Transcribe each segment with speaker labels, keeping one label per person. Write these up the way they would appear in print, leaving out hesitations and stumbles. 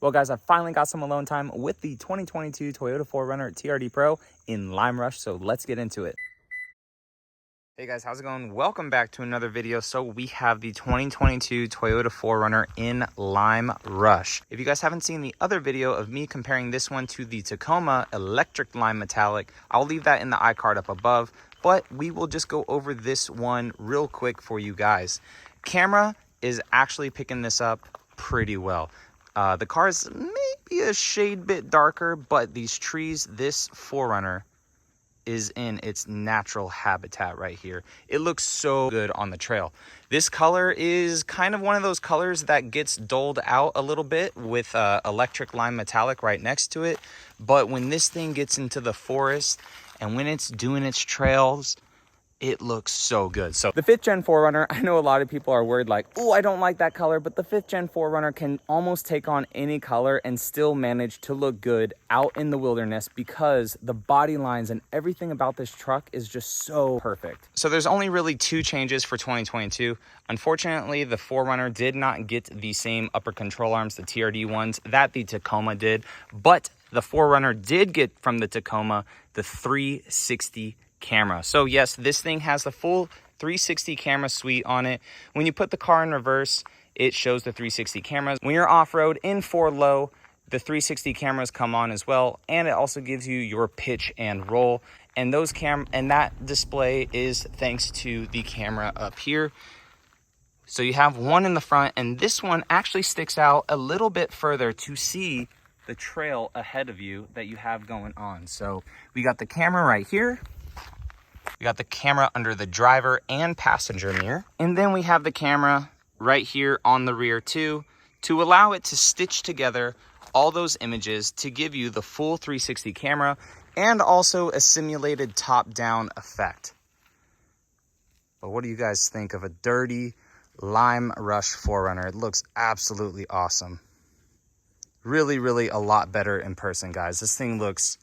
Speaker 1: Well, guys, I finally got some alone time with the 2022 Toyota 4Runner TRD Pro in Lime Rush, so let's get into it. Hey guys, how's it going? Welcome back to another video. So we have the 2022 Toyota 4Runner in Lime Rush. If you guys haven't seen the other video of me comparing this one to the Tacoma Electric Lime Metallic, I'll leave that in the iCard up above, but we will just go over this one real quick for you guys. Camera is actually picking this up pretty well. The car is maybe a shade bit darker, but these trees, this 4Runner is in its natural habitat right here. It looks so good on the trail. This color is kind of one of those colors that gets dulled out a little bit with electric lime metallic right next to it. But when this thing gets into the forest and when it's doing its trails, it looks so good. So the 5th gen 4Runner, I know a lot of people are worried like, oh, I don't like that color, but the 5th gen 4Runner can almost take on any color and still manage to look good out in the wilderness because the body lines and everything about this truck is just so perfect. So there's only really 2 changes for 2022. Unfortunately, the 4Runner did not get the same upper control arms, the TRD ones, that the Tacoma did, but the 4Runner did get from the Tacoma the 360 camera. So yes, this thing has the full 360 camera suite on it. When you put the car in reverse, it shows the 360 cameras. When you're off-road in 4 low, the 360 cameras come on as well, and it also gives you your pitch and roll. And those and that display is thanks to the camera up here. So you have one in the front, and this one actually sticks out a little bit further to see the trail ahead of you that you have going on. So we got the camera right here. We got the camera under the driver and passenger mirror. And then we have the camera right here on the rear too, to allow it to stitch together all those images to give you the full 360 camera and also a simulated top-down effect. But what do you guys think of a dirty Lime Rush 4Runner? It looks absolutely awesome. Really, really a lot better in person, guys. This thing looks...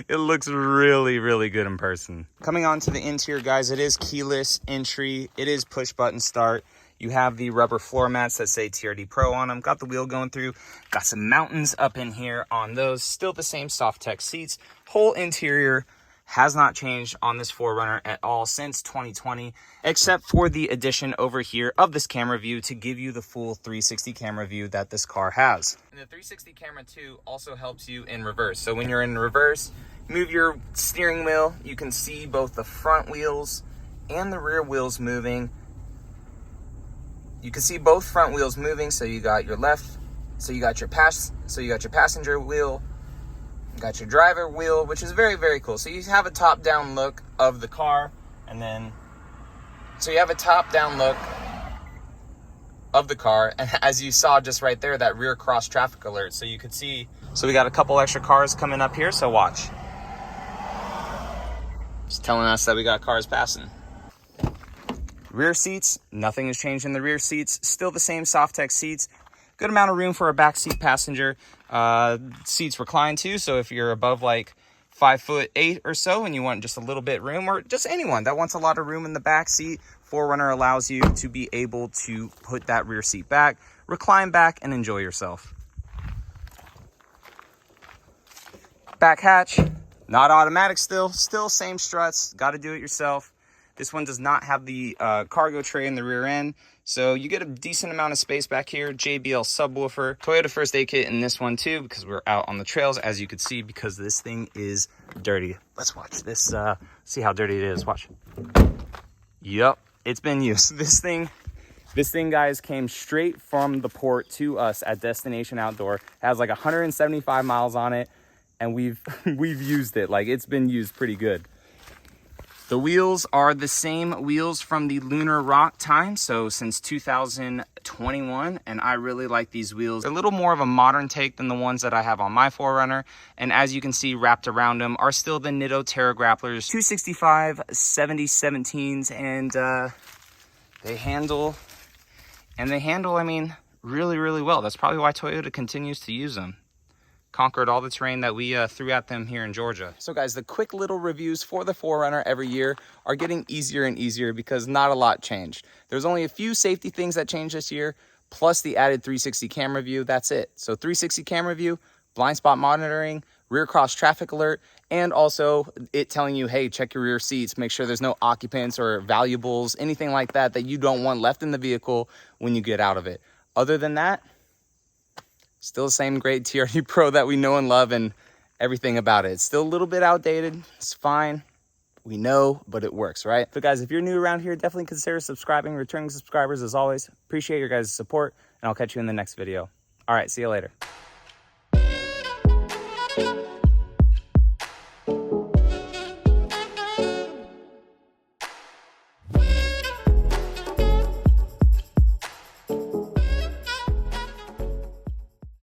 Speaker 1: it looks really, really good in person. Coming on to the interior, guys, it is keyless entry. It is push button start. You have the rubber floor mats that say TRD Pro on them. Got the wheel going through. Got some mountains up in here on those. Still the same soft tech seats. Whole interior has not changed on this 4Runner at all since 2020, except for the addition over here of this camera view to give you the full 360 camera view that this car has. And the 360 camera too also helps you in reverse. So when you're in reverse, move your steering wheel, you can see both the front wheels and the rear wheels moving. You can see both front wheels moving, so you got your left, so you got your passenger wheel, you got your driver wheel, which is very, very cool. So you have a top-down look of the car, and then, so you have a top-down look of the car, and as you saw just right there, that rear cross traffic alert, so you could see. So we got a couple extra cars coming up here, so watch. It's telling us that we got cars passing. Rear seats, nothing has changed in the rear seats. Still the same soft tech seats. Good amount of room for a backseat passenger. Seats recline too, so if you're above like 5'8" or so and you want just a little bit room, or just anyone that wants a lot of room in the back seat, 4Runner allows you to be able to put that rear seat back, recline back, and enjoy yourself. Back hatch, not automatic still same struts, got to do it yourself. This one does not have the cargo tray in the rear end, so you get a decent amount of space back here. JBL subwoofer, Toyota first aid kit in this one too, because we're out on the trails, as you can see, because this thing is dirty. Let's watch this, see how dirty it is. Watch. Yep, it's been used. This thing, guys, came straight from the port to us at Destination Outdoor. It has like 175 miles on it, and we've used it. Like, it's been used pretty good. The wheels are the same wheels from the Lunar Rock time, so since 2021, and I really like these wheels. They're a little more of a modern take than the ones that I have on my 4Runner, and as you can see, wrapped around them are still the Nitto Terra Grapplers 265 7017s, and they handle, I mean, really, really well. That's probably why Toyota continues to use them. Conquered all the terrain that we threw at them here in Georgia. So guys, the quick little reviews for the 4Runner every year are getting easier and easier because not a lot changed. There's only a few safety things that changed this year, plus the added 360 camera view. That's it. So 360 camera view, blind spot monitoring, rear cross traffic alert, and also it telling you, hey, check your rear seats, make sure there's no occupants or valuables, anything like that that you don't want left in the vehicle when you get out of it. Other than that, still the same great TRD Pro that we know and love, and everything about it. It's still a little bit outdated. It's fine. We know, but it works, right? So guys, if you're new around here, definitely consider subscribing. Returning subscribers, as always, appreciate your guys' support, and I'll catch you in the next video. All right, see you later.